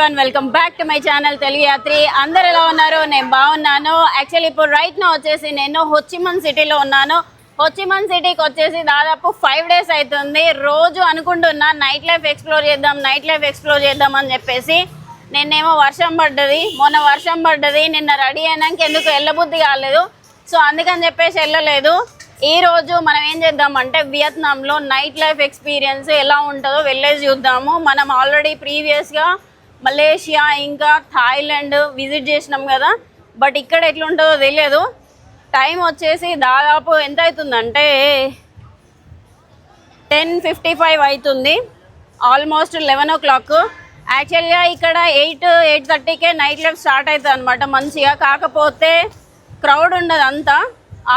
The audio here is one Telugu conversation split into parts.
Everyone, welcome back to my channel Telugu Yatri. అందరు ఎలా ఉన్నారు? నేను బాగున్నాను. యాక్చువల్లీ ఇప్పుడు రైట్ నా వచ్చేసి నేను హోచిమిన్ సిటీలో ఉన్నాను. హోచిమిన్ సిటీకి వచ్చేసి దాదాపు 5 days అవుతుంది. రోజు అనుకుంటున్నా నైట్ లైఫ్ ఎక్స్ప్లోర్ చేద్దాం అని చెప్పేసి. నిన్నేమో వర్షం పడ్డది, మొన్న వర్షం పడ్డది, నిన్న రెడీ అయినాక ఎందుకు వెళ్ళబుద్ధి కాలేదు. సో అందుకని చెప్పేసి వెళ్ళలేదు. ఈరోజు మనం ఏం చేద్దామంటే వియత్నాంలో నైట్ లైఫ్ ఎక్స్పీరియన్స్ ఎలా ఉంటుందో వెళ్ళేసి చూద్దాము. మనం ఆల్రెడీ ప్రీవియస్గా మలేషియా ఇంకా థాయిలాండ్ విజిట్ చేసినాం కదా, బట్ ఇక్కడ ఎట్లుంటుందో తెలియదు. టైం వచ్చేసి దాదాపు ఎంత అవుతుందంటే 10:55 అవుతుంది, ఆల్మోస్ట్ 11 o'clock. యాక్చువల్గా ఇక్కడ 8-8:30కే నైట్ లైఫ్ స్టార్ట్ అవుతుంది అనమాట మంచిగా. కాకపోతే క్రౌడ్ ఉండదు అంతా,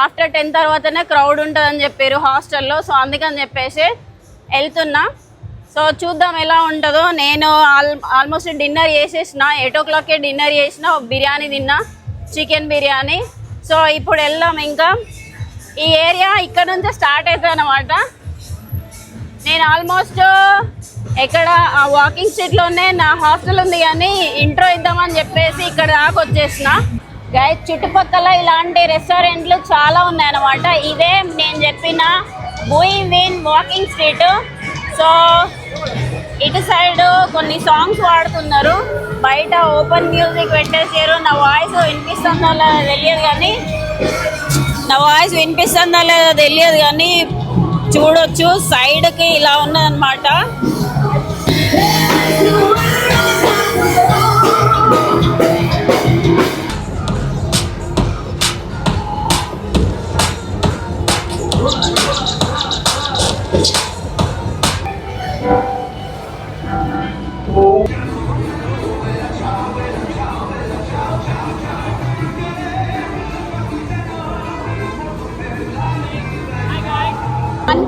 ఆఫ్టర్ 10 తర్వాతనే క్రౌడ్ ఉంటుందని చెప్పారు హాస్టల్లో. సో అందుకని చెప్పేసి వెళ్తున్నా. సో చూద్దాం ఎలా ఉంటుందో. నేను ఆల్మోస్ట్ డిన్నర్ చేసేసిన, 8 o'clockకే డిన్నర్ చేసిన, బిర్యానీ తిన్నా, చికెన్ బిర్యానీ. సో ఇప్పుడు వెళ్దాం. ఇంకా ఈ ఏరియా ఇక్కడ నుంచే స్టార్ట్ అవుతుంది అన్నమాట. నేను ఆల్మోస్ట్ ఎక్కడ వాకింగ్ స్ట్రీట్లోనే నా హాస్టల్ ఉంది, కానీ ఇంట్రో ఇద్దామని చెప్పేసి ఇక్కడ దాకా వచ్చేసిన. గైస్ చుట్టుపక్కల ఇలాంటి రెస్టారెంట్లు చాలా ఉన్నాయన్నమాట. ఇదే నేను చెప్పిన బుయ్ విన్ వాకింగ్ స్ట్రీట్. సో ఇటు సైడ్ కొన్ని సాంగ్స్ పాడుతున్నారు, బయట ఓపెన్ మ్యూజిక్ పెట్టేసారు. నా వాయిస్ వినిపిస్తుందో లేదో తెలియదు కానీ చూడొచ్చు సైడ్కి ఇలా ఉన్నదన్నమాట.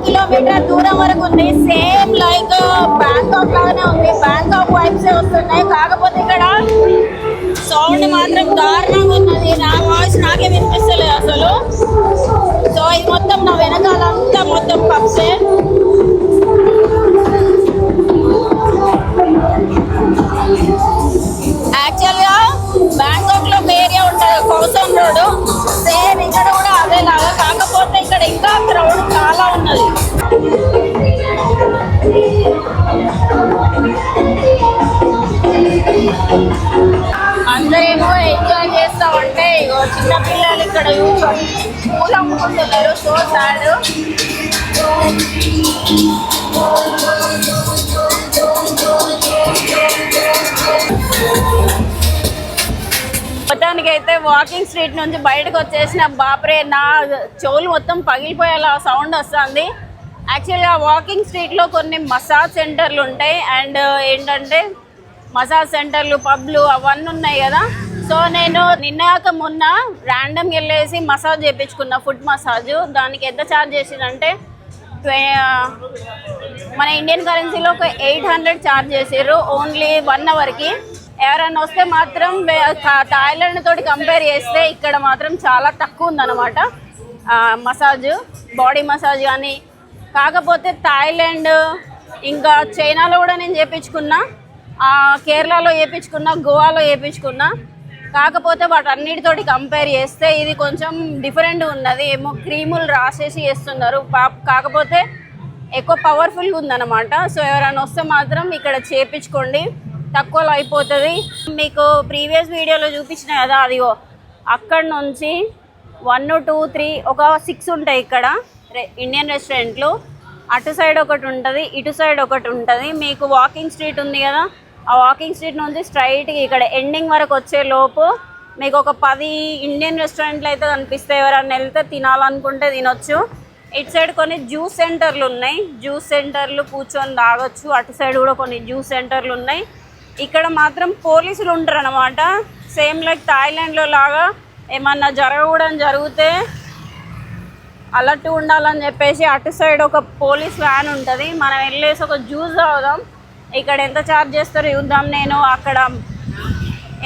కిలోమీటర్ దూరం వరకు ఉంది. సేమ్ లైక్ బ్యాంకాక్ లాగానే ఉంది, బ్యాంకాక్ వైబ్సే వస్తున్నాయి. కాకపోతే ఇక్కడ సౌండ్ మాత్రం దారుణంగా ఉన్నది. నా వాయిస్ నాకే వినిపిస్తలేదు అసలు. సో ఇది మొత్తం నా వెనకాలంతా మొత్తం పబ్సే. యాక్చువల్గా బ్యాంకాక్లో ఒక ఏరియా ఉంటుంది కౌసన్ రోడ్, సేమ్ ఇక్కడ కూడా అదేలాగా. కాకపోతే ఇక్కడ ఇంకా క్రౌడ్ చాలా ఉన్నది. అందరేమో ఎంజాయ్ చేస్తా ఉంటే ఇగో చిన్నపిల్లలు ఇక్కడ కూర్చొని పూలు అమ్ముకుంటున్నారు. So sad. మొత్తానికి అయితే వాకింగ్ స్ట్రీట్ నుంచి బయటకు వచ్చేసిన బాప్రే, నా చెవులు మొత్తం పగిలిపోయేలా సౌండ్ వస్తుంది. యాక్చువల్గా వాకింగ్ స్ట్రీట్లో కొన్ని మసాజ్ సెంటర్లు ఉంటాయి, అండ్ ఏంటంటే మసాజ్ సెంటర్లు, పబ్లు అవన్నీ ఉన్నాయి కదా. సో నేను నిన్నగాక మొన్న ర్యాండమ్గా వెళ్ళేసి మసాజ్ చేయించుకున్నా, ఫుడ్ మసాజ్. దానికి ఎంత ఛార్జ్ చేసిందంటే మన ఇండియన్ కరెన్సీలో ఒక 800 ఛార్జ్ చేసారు ఓన్లీ 1 hourకి. ఎవరైనా వస్తే మాత్రం థాయిలాండ్ తోటి కంపేర్ చేస్తే ఇక్కడ మాత్రం చాలా తక్కువ ఉందన్నమాట మసాజ్, బాడీ మసాజ్ కానీ. కాకపోతే థాయిలాండ్ ఇంకా చైనాలో కూడా నేను చేయించుకున్నా, కేరళలో చేయించుకున్నా, గోవాలో చేయించుకున్నా. కాకపోతే వాటన్నిటితోటి కంపేర్ చేస్తే ఇది కొంచెం డిఫరెంట్ ఉన్నది. ఏమో క్రీములు రాసేసి చేస్తున్నారు, కాకపోతే ఎక్కువ పవర్ఫుల్గా ఉందన్నమాట. సో ఎవరైనా వస్తే మాత్రం ఇక్కడ చేయించుకోండి, తక్కువలో అయిపోతుంది. మీకు ప్రీవియస్ వీడియోలో చూపించిన కదా, అదిగో అక్కడ నుంచి 1, 2, 3 ఒక 6 ఉంటాయి ఇక్కడ ఇండియన్ రెస్టారెంట్లు. అటు సైడ్ ఒకటి ఉంటుంది, ఇటు సైడ్ ఒకటి ఉంటుంది. మీకు వాకింగ్ స్ట్రీట్ ఉంది కదా, ఆ వాకింగ్ స్ట్రీట్ నుంచి స్ట్రైట్గా ఇక్కడ ఎండింగ్ వరకు వచ్చే లోపు మీకు ఒక 10 ఇండియన్ రెస్టారెంట్లు అయితే కనిపిస్తాయి. ఎవరైనా వెళ్తే తినాలనుకుంటే తినొచ్చు. ఇటు సైడ్ కొన్ని జ్యూస్ సెంటర్లు ఉన్నాయి, జ్యూస్ సెంటర్లు కూర్చొని తాగొచ్చు. అటు సైడ్ కూడా కొన్ని జ్యూస్ సెంటర్లు ఉన్నాయి. ఇక్కడ మాత్రం పోలీసులు ఉంటారు అన్నమాట. సేమ్ లైక్ థాయిలాండ్లో లాగా ఏమన్నా జరిగితే అలర్ట్ ఉండాలని చెప్పేసి అటు సైడ్ ఒక పోలీస్ వ్యాన్ ఉంటుంది. మనం వెళ్ళేసి ఒక జ్యూస్ తాగుదాం. ఇక్కడ ఎంత ఛార్జ్ చేస్తారో చూద్దాం. నేను అక్కడ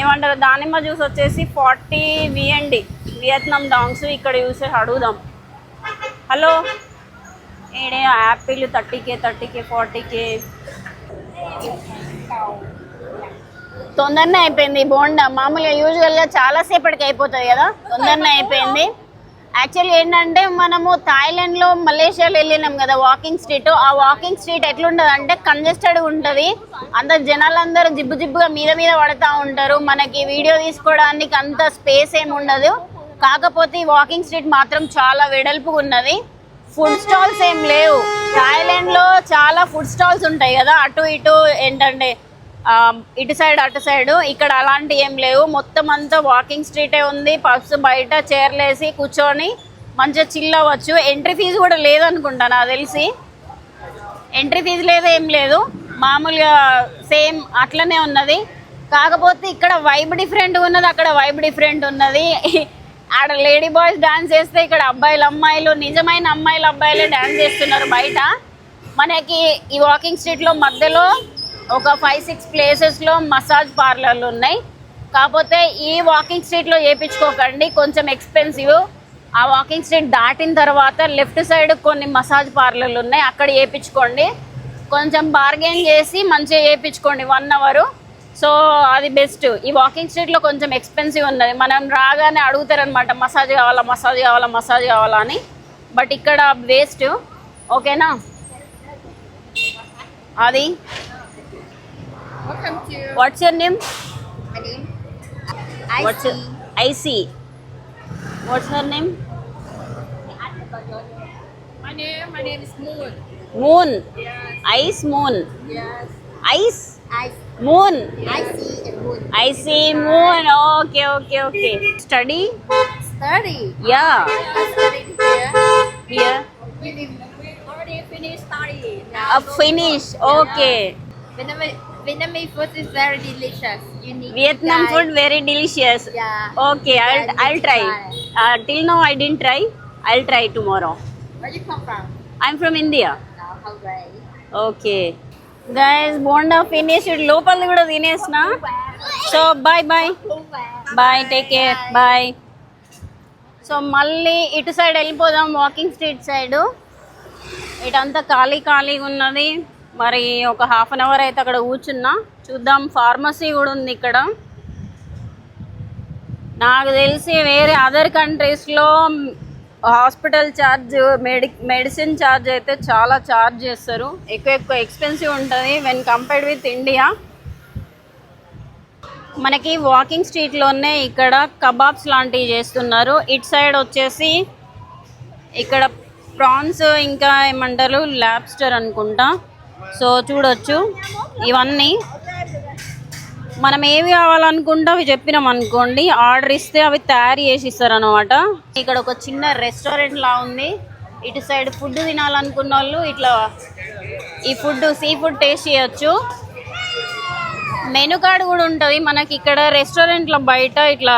ఏమంటారు దానిమ్మ జ్యూస్ వచ్చేసి 40 VND వియత్నాం డాంగ్స్. ఇక్కడ చూసి అడుగుదాం. హలో, ఏడే యాపిల్ 30K 40K. తొందరనే అయిపోయింది బోండా. మామూలుగా యూజువల్గా చాలా సేపటికి అయిపోతుంది కదా, తొందరనే అయిపోయింది. యాక్చువల్లీ ఏంటంటే మనము థాయిలాండ్లో మలేషియాలో వెళ్ళినాం కదా వాకింగ్ స్ట్రీట్. ఆ వాకింగ్ స్ట్రీట్ ఎట్లుంటుంది అంటే కంజెస్టెడ్ ఉంటుంది. అందరు జనాలందరూ జిబ్బు జిబ్బుగా మీద మీద పడుతూ ఉంటారు. మనకి వీడియో తీసుకోవడానికి అంత స్పేస్ ఏమి ఉండదు. కాకపోతే ఈ వాకింగ్ స్ట్రీట్ మాత్రం చాలా వెడల్పుగా ఉన్నది. ఫుడ్ స్టాల్స్ ఏం లేవు. థాయిలాండ్లో చాలా ఫుడ్ స్టాల్స్ ఉంటాయి కదా, అటు ఇటు ఏంటంటే ఇటు సైడ్ అటు సైడ్. ఇక్కడ అలాంటి ఏం లేవు. మొత్తం అంతా వాకింగ్ స్ట్రీటే ఉంది. పబ్స్ బయట చైర్లు వేసి కూర్చొని మంచిగా చిల్ అవ్వచ్చు. ఎంట్రీ ఫీజు కూడా లేదనుకుంటా నాకు తెలిసి. ఎంట్రీ ఫీజు లేదు, ఏం లేదు, మామూలుగా సేమ్ అట్లనే ఉన్నది. కాకపోతే ఇక్కడ వైబ్ డిఫరెంట్ ఉన్నది, అక్కడ వైబ్ డిఫరెంట్ ఉన్నది. ఆడ లేడీ బాయ్స్ డాన్స్ చేస్తే ఇక్కడ అబ్బాయిలు అమ్మాయిలు, నిజమైన అమ్మాయిలు అబ్బాయిలే డాన్స్ చేస్తున్నారు బయట. మనకి ఈ వాకింగ్ స్ట్రీట్లో మధ్యలో ఒక 5-6 ప్లేసెస్లో మసాజ్ పార్లర్లు ఉన్నాయి. కాకపోతే ఈ వాకింగ్ స్ట్రీట్లో చేయించుకోకండి, కొంచెం ఎక్స్పెన్సివ్. ఆ వాకింగ్ స్ట్రీట్ దాటిన తర్వాత లెఫ్ట్ సైడ్ కొన్ని మసాజ్ పార్లర్లు ఉన్నాయి, అక్కడ చేయించుకోండి. కొంచెం బార్గెన్ చేసి మంచిగా చేయించుకోండి 1 అవర్. సో అది బెస్ట్. ఈ వాకింగ్ స్ట్రీట్లో కొంచెం ఎక్స్పెన్సివ్ ఉన్నది. మనం రాగానే అడుగుతారనమాట మసాజ్ కావాలా మసాజ్ కావాలా మసాజ్ కావాలా అని. బట్ ఇక్కడ వేస్ట్. ఓకేనా? అది What's your name? My name? IC. What's her name? My name is Moon. Moon. Yes. Ice Moon. Yes. Ice? Ice. Moon. Ice and Moon. I see Moon. Okay. Study? Study. Yeah. I studied here. Here. Already finished study. Finish. Okay. Vietnamese food is very delicious. You need Vietnam to try. food very delicious. Yeah. Okay, I'll try. Till now I didn't try. I'll try tomorrow. Where you come from? I'm from India. No, how great. Okay. Guys, bonda finished. లోపల కూడా తినేసిన. So bye bye, take care, bye. So మళ్ళీ ఇటు సైడ్ వెళ్ళిపోదాం, వాకింగ్ స్ట్రీట్ సైడ్. ఇటంతా ఖాళీగా ఉన్నది. మరి ఒక 1/2 అవర్ అయితే అక్కడ కూర్చున్నా. చూద్దాం. ఫార్మసీ కూడా ఉంది ఇక్కడ. నాకు తెలిసి వేరే అదర్ కంట్రీస్లో హాస్పిటల్ ఛార్జ్, మెడిసిన్ ఛార్జ్ అయితే చాలా ఛార్జ్ చేస్తారు. ఎక్కువ ఎక్స్పెన్సివ్ ఉంటుంది వెన్ కంపేర్డ్ విత్ ఇండియా. మనకి వాకింగ్ స్ట్రీట్లోనే ఇక్కడ కబాబ్స్ లాంటివి చేస్తున్నారు. ఇటు సైడ్ వచ్చేసి ఇక్కడ ప్రాన్స్, ఇంకా ఏమంటారు లాబ్స్టర్ అనుకుంటా. సో చూడొచ్చు. ఇవన్నీ మనం ఏవి కావాలనుకుంటే అవి చెప్పినాం అనుకోండి, ఆర్డర్ ఇస్తే అవి తయారు చేసి ఇస్తారు అనమాట. ఇక్కడ ఒక చిన్న రెస్టారెంట్ లా ఉంది. ఇటు సైడ్ ఫుడ్ తినాలనుకున్న వాళ్ళు ఇట్లా ఈ సీ ఫుడ్ టేస్ట్ చేయొచ్చు. మెనూ కార్డ్ కూడా ఉంటుంది మనకి ఇక్కడ రెస్టారెంట్లో. బయట ఇట్లా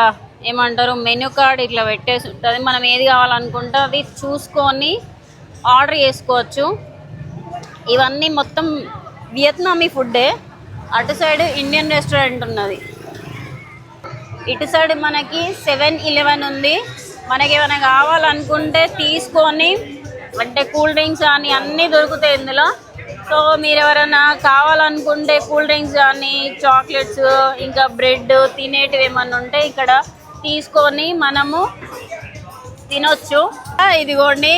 ఏమంటారు మెనూ కార్డ్ ఇట్లా పెట్టేసి ఉంటుంది. మనం ఏది కావాలనుకుంటే అది చూసుకొని ఆర్డర్ చేసుకోవచ్చు. ఇవన్నీ మొత్తం వియత్నామీ ఫుడ్డే. అటు సైడ్ ఇండియన్ రెస్టారెంట్ ఉన్నది. ఇటు సైడ్ మనకి 7-Eleven ఉంది. మనకి ఏమైనా కావాలనుకుంటే తీసుకొని, అంటే కూల్ డ్రింక్స్ కానీ అన్నీ దొరుకుతాయి ఇందులో. సో మీరు ఎవరైనా కావాలనుకుంటే కూల్ డ్రింక్స్ కానీ, చాక్లెట్స్, ఇంకా బ్రెడ్ తినేటివి ఏమన్నా ఉంటే ఇక్కడ తీసుకొని మనము తినొచ్చు. ఇదిగోండి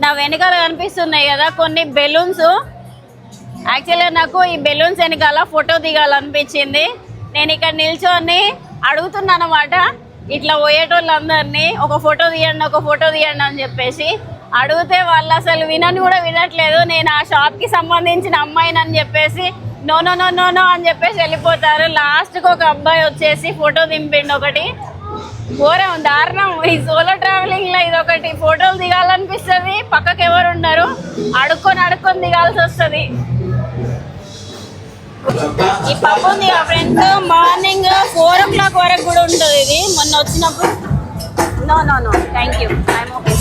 నా వెనకాల కనిపిస్తున్నాయి కదా కొన్ని బెలూన్స్. యాక్చువల్గా నాకు ఈ బెలూన్స్ వెనకాల ఫోటో దిగాలనిపించింది. నేను ఇక్కడ నిల్చొని అడుగుతున్నాను అన్నమాట ఇట్లా పోయేటోళ్ళందరినీ, ఒక ఫోటో తీయండి అని చెప్పేసి అడిగితే వాళ్ళు అసలు వినట్లేదు. నేను ఆ షాప్కి సంబంధించిన అమ్మాయిని అని చెప్పేసి నో అని చెప్పేసి వెళ్ళిపోతారు. లాస్ట్కి ఒక అబ్బాయి వచ్చేసి ఫోటో దింపిండు. ఒకటి ఘోరం, దారుణం. ఈ సోలో ట్రావెలింగ్లో ఇదొకటి. ఫోటోలు దిగాలనిపిస్తుంది, పక్కకు ఎవరు ఉండరు, అడుక్కొని దిగాల్సి వస్తుంది. ఈ పబ్ ఉంది ఆ ఫ్రెండ్స్, మార్నింగ్ 4 o'clock వరకు కూడా ఉంటుంది. ఇది మొన్న వచ్చినప్పుడు no thank you, I'm okay.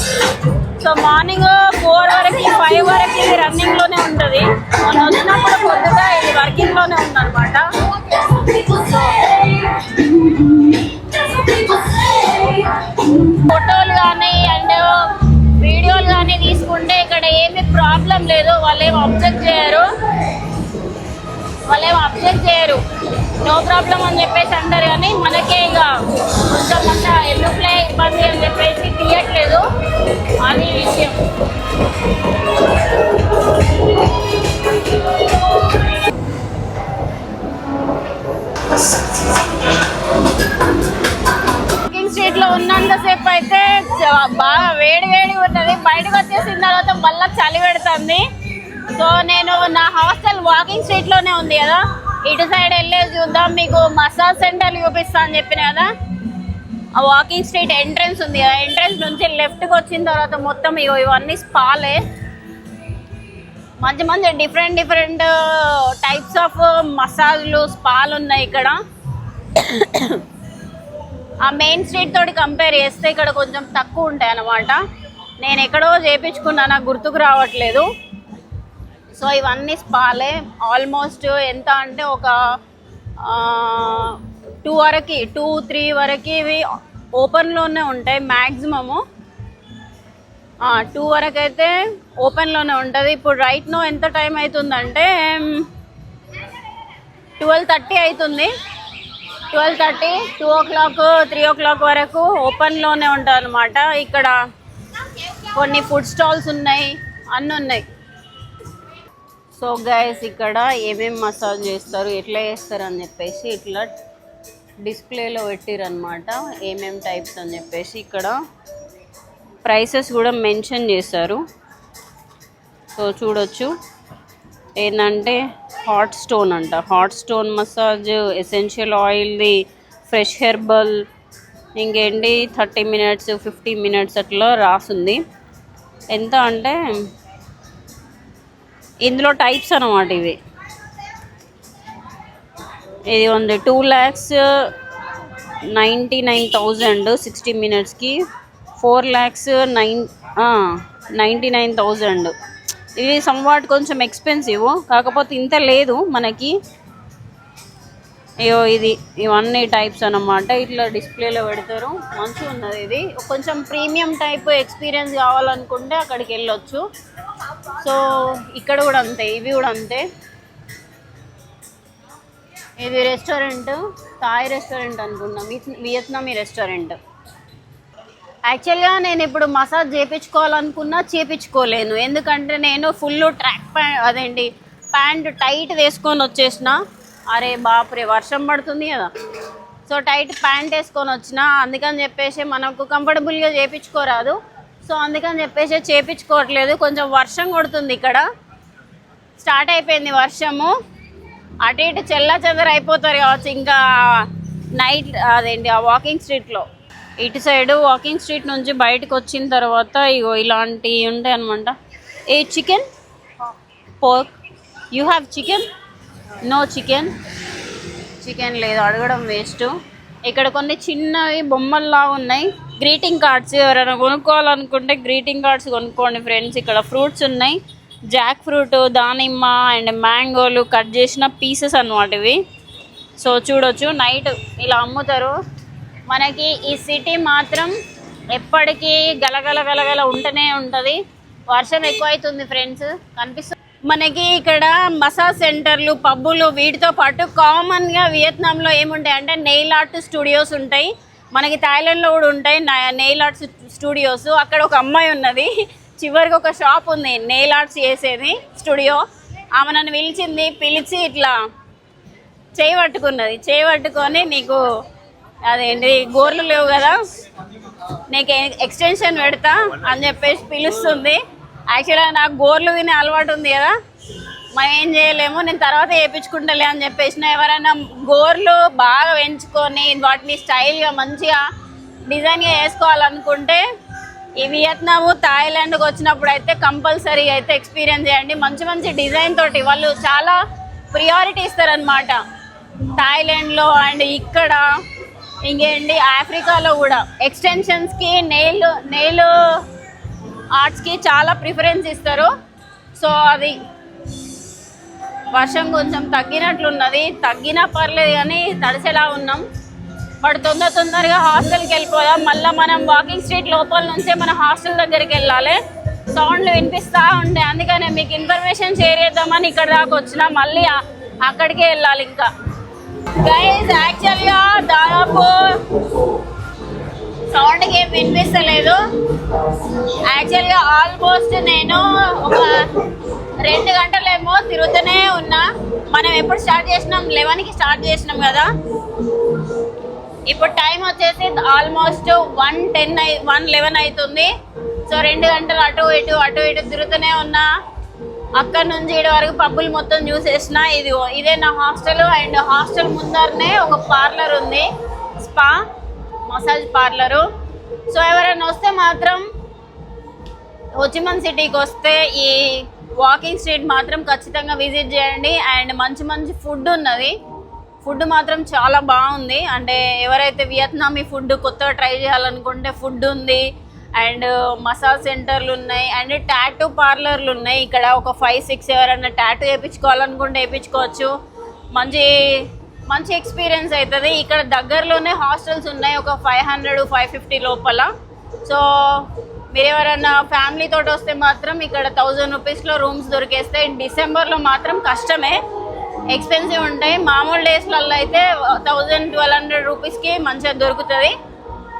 So morning 4 వరకు 5 వరకు ఇది రన్నింగ్లోనే ఉంటుంది. మొన్న వచ్చినప్పుడు కొద్దిగా ఇది వర్కింగ్లోనే ఉందన్నమాట. ఫోటోలు కానీ అండ్ వీడియోలు కానీ తీసుకుంటే ఇక్కడ ఏమి ప్రాబ్లం లేదు. వాళ్ళు ఏమి అబ్జెక్ట్ చేయరు. నో ప్రాబ్లం అని చెప్పేసి అంటారు, కానీ మనకే ఇక కొంచెం అంత ఎందుకులే ఇబ్బంది అని చెప్పేసి తీయట్లేదు, అది విషయం. వాకింగ్ స్ట్రీట్ లో ఉన్నంతసేపు అయితే బాగా వేడి వేడిగా ఉంటుంది, బయటకు వచ్చేసిన తర్వాత మళ్ళీ చలి పెడుతుంది. సో నేను నా హాస్టల్ వాకింగ్ స్ట్రీట్ లోనే ఉంది కదా, ఇటు సైడ్ వెళ్ళేసి చూద్దాం, మీకు మసాజ్ సెంటర్ చూపిస్తా అని చెప్పిన కదా. ఆ వాకింగ్ స్ట్రీట్ ఎంట్రన్స్ ఉంది కదా, ఎంట్రన్స్ నుంచి లెఫ్ట్కి వచ్చిన తర్వాత మొత్తం ఇవన్నీ స్పాలే, మంచి మంచి డిఫరెంట్ టైప్స్ ఆఫ్ మసాజ్లు స్పాలు ఉన్నాయి ఇక్కడ. ఆ మెయిన్ స్ట్రీట్ తోటి కంపేర్ చేస్తే ఇక్కడ కొంచెం తక్కువ ఉంటాయి అన్నమాట. నేను ఎక్కడో చేయించుకున్నా, నాకు గుర్తుకు రావట్లేదు. సో ఇవన్నీ స్పాలే, ఆల్మోస్ట్ ఎంత అంటే ఒక 2-3 వరకు ఇవి ఓపెన్లోనే ఉంటాయి మ్యాక్సిమము. 2 వరకు అయితే ఓపెన్లోనే ఉంటుంది. ఇప్పుడు రైట్ నో ఎంత టైం అవుతుందంటే 12:30 అవుతుంది. 12:30, 2 o'clock, 3 o'clock వరకు ఓపెన్లోనే ఉంటుంది అనమాట. ఇక్కడ కొన్ని ఫుడ్ స్టాల్స్ ఉన్నాయి, అన్నీ ఉన్నాయి. సో గైస్ ఇక్కడ ఏమేమి మసాజ్ చేస్తారు, ఎట్లా చేస్తారు అని చెప్పేసి ఇట్లా డిస్ప్లేలో పెట్టిరనమాట, ఏమేమి టైప్స్ అని చెప్పేసి. ఇక్కడ ప్రైసెస్ కూడా మెన్షన్ చేశారు. సో చూడొచ్చు, ఏంటంటే హాట్ స్టోన్ అంట, హాట్ స్టోన్ మసాజ్, ఎసెన్షియల్ ఆయిల్ది, ఫ్రెష్ హెర్బల్, ఇంకేంటి 30 minutes, 50 minutes అట్లా రాసుంది. ఎంత అంటే ఇందులో టైప్స్ అన్నమాట ఇవి. ఇది ఉంది 2,99,000 60 minutesకి, 4,99,000. ఇవి సమ్వాట్ కొంచెం ఎక్స్పెన్సివ్, కాకపోతే ఇంత లేదు మనకి. ఇవన్నీ టైప్స్ అన్నమాట, ఇట్లా డిస్ప్లేలో పెడతారు. మంచిగా ఉన్నది ఇది. కొంచెం ప్రీమియం టైప్ ఎక్స్పీరియన్స్ కావాలనుకుంటే అక్కడికి వెళ్ళొచ్చు. సో ఇక్కడ కూడా అంతే, ఇవి కూడా అంతే. ఇది రెస్టారెంట్, థాయ్ రెస్టారెంట్ అనుకున్నా, వియత్నామీ రెస్టారెంట్. యాక్చువల్గా నేను ఇప్పుడు మసాజ్ చేయించుకోవాలనుకున్నా చేయించుకోలేను, ఎందుకంటే నేను ఫుల్ ట్రాక్ ప్యాంట్ టైట్ వేసుకొని వచ్చేసిన. అరే బాప్రే, వర్షం పడుతుంది కదా, సో టైట్ ప్యాంట్ వేసుకొని వచ్చిన. అందుకని చెప్పేసి మనకు కంఫర్టబుల్గా చేయించుకోరాదు, సో అందుకని చెప్పేసి చేయించుకోవట్లేదు. కొంచెం వర్షం కొడుతుంది, ఇక్కడ స్టార్ట్ అయిపోయింది వర్షము. అటు ఇటు చెల్లాచెదరు అయిపోతారు కావచ్చు ఇంకా నైట్ ఆ వాకింగ్ స్ట్రీట్లో. ఇటు సైడ్ వాకింగ్ స్ట్రీట్ నుంచి బయటకు వచ్చిన తర్వాత ఇగో ఇలాంటివి ఉంటాయి అనమాట. ఏ chicken, pork, you have chicken? No chicken లేదు, అడగడం వేస్ట్. ఇక్కడ కొన్ని చిన్నవి బొమ్మల్లా ఉన్నాయి. గ్రీటింగ్ కార్డ్స్, ఎవరైనా కొనుక్కోవాలనుకుంటే గ్రీటింగ్ కార్డ్స్ కొనుక్కోండి ఫ్రెండ్స్. ఇక్కడ ఫ్రూట్స్ ఉన్నాయి, జాక్ ఫ్రూట్, దానిమ్మ అండ్ మ్యాంగోలు కట్ చేసిన పీసెస్ అన్నమాట ఇవి. సో చూడొచ్చు, నైట్ ఇలా అమ్ముతారు. మనకి ఈ సిటీ మాత్రం ఎప్పటికీ గలగల ఉంటూనే ఉంటుంది. వర్షం ఎక్కువ అవుతుంది ఫ్రెండ్స్, కనిపిస్తుంది మనకి. ఇక్కడ మసాజ్ సెంటర్లు, పబ్బులు, వీటితో పాటు కామన్గా వియత్నాంలో ఏముంటాయి అంటే నెయిల్ ఆర్ట్ స్టూడియోస్ ఉంటాయి. మనకి థాయిలాండ్లో కూడా ఉంటాయి నెయిల్ ఆర్ట్స్ స్టూడియోస్. అక్కడ ఒక అమ్మాయి ఉన్నది, చివరికి ఒక షాప్ ఉంది నెయిల్ ఆర్ట్స్ చేసేది స్టూడియో. ఆమె నన్ను పిలిచి ఇట్లా చేయి పట్టుకొని నీకు అదేంటి గోర్లు లేవు కదా, నీకు ఎక్స్టెన్షన్ పెడతా అని చెప్పేసి పిలుస్తుంది. యాక్చువల్గా నాకు గోర్లు వినే అలవాటు ఉంది కదా, మనం ఏం చేయలేము, నేను తర్వాత వేయించుకుంటలే అని చెప్పేసి. ఎవరైనా గోర్లు బాగా పెంచుకొని వాటిని స్టైల్గా మంచిగా డిజైన్గా వేసుకోవాలనుకుంటే ఈ వియత్నాము, థాయిలాండ్కి వచ్చినప్పుడు అయితే కంపల్సరీ అయితే ఎక్స్పీరియన్స్ చేయండి. మంచి డిజైన్ తోటి వాళ్ళు చాలా ప్రియారిటీ ఇస్తారనమాట థాయిలాండ్లో. అండ్ ఇక్కడ ఇంకేంటి ఆఫ్రికాలో కూడా ఎక్స్టెన్షన్స్కి, నెయిల్ ఆర్ట్స్కి చాలా ప్రిఫరెన్స్ ఇస్తారు. సో అది వర్షం కొంచెం తగ్గినట్లున్నది, తగ్గినా పర్లేదు కానీ తడిసేలా ఉన్నాం. బట్ తొందరగా హాస్టల్కి వెళ్ళిపోదాం. మళ్ళీ మనం వాకింగ్ స్ట్రీట్ లోపల నుంచే మన హాస్టల్ దగ్గరికి వెళ్ళాలి. సౌండ్లు వినిపిస్తూ ఉంటాయి, అందుకనే మీకు ఇన్ఫర్మేషన్ షేర్ చేద్దామని ఇక్కడ దాకా వచ్చిన. మళ్ళీ అక్కడికే వెళ్ళాలి ఇంకా. గైస్ యాక్చువల్గా దాదాపు సౌండ్కి ఏం వినిపిస్తలేదు. యాక్చువల్గా ఆల్మోస్ట్ నేను ఒక 2 గంటలేమో తిరుగుతూనే ఉన్నా. మనం ఎప్పుడు స్టార్ట్ చేసినాం 11కి స్టార్ట్ చేసినాం కదా. ఇప్పుడు టైం వచ్చేసి ఆల్మోస్ట్ 1:11 అవుతుంది. సో 2 గంటలు అటు ఇటు తిరుగుతూనే ఉన్నా. అక్కడ నుంచి ఇటు వరకు పబ్బులు మొత్తం చూసేసిన. ఇదే నా హాస్టల్. అండ్ హాస్టల్ ముందరనే ఒక పార్లర్ ఉంది, స్పా మసాజ్ పార్లరు. సో ఎవరైనా వస్తే మాత్రం హోచిమన్ సిటీకి వస్తే ఈ వాకింగ్ స్ట్రీట్ మాత్రం ఖచ్చితంగా విజిట్ చేయండి. అండ్ మంచి ఫుడ్ ఉన్నది. ఫుడ్ మాత్రం చాలా బాగుంది. అంటే ఎవరైతే వియత్నామీ ఫుడ్ కొత్తగా ట్రై చేయాలనుకుంటే ఫుడ్ ఉంది. అండ్ మసాజ్ సెంటర్లు ఉన్నాయి. అండ్ టాటూ పార్లర్లు ఉన్నాయి. ఇక్కడ ఒక 5-6 ఎవరైనా టాటూ వేయించుకోవాలనుకుంటే వేయించుకోవచ్చు. మంచి ఎక్స్పీరియన్స్ అవుతుంది. ఇక్కడ దగ్గరలోనే హాస్టల్స్ ఉన్నాయి, ఒక 500-550 లోపల. సో మీరు ఎవరైనా ఫ్యామిలీతో వస్తే మాత్రం ఇక్కడ 1000 రూపీస్లో రూమ్స్ దొరికేస్తాయి. డిసెంబర్లో మాత్రం కష్టమే, ఎక్స్పెన్సివ్ ఉంటాయి. మామూలు డేస్లలో అయితే 1000-1200 రూపీస్కి మంచిగా దొరుకుతుంది.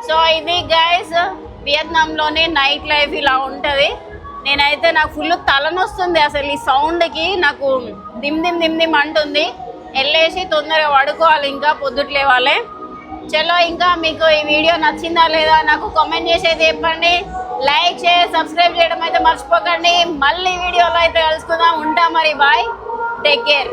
సో ఇది గైస్ వియత్నాంలోనే నైట్ లైఫ్ ఇలా ఉంటుంది. నాకు ఫుల్ తలనొస్తుంది అసలు ఈ సౌండ్కి. నాకు దిమ్ అంటుంది. వెళ్ళేసి తొందరగా పడుకోవాలి, ఇంకా పొద్దుట లేవాలి. చలో, ఇంకా మీకు ఈ వీడియో నచ్చిందా లేదా నాకు కామెంట్ చేసేది చెప్పండి. లైక్ షేర్ సబ్స్క్రైబ్ చేయడం అయితే మర్చిపోకండి. మళ్ళీ వీడియోలో అయితే కలుసుకుందాం. ఉంటా మరి, బాయ్, టేక్ కేర్.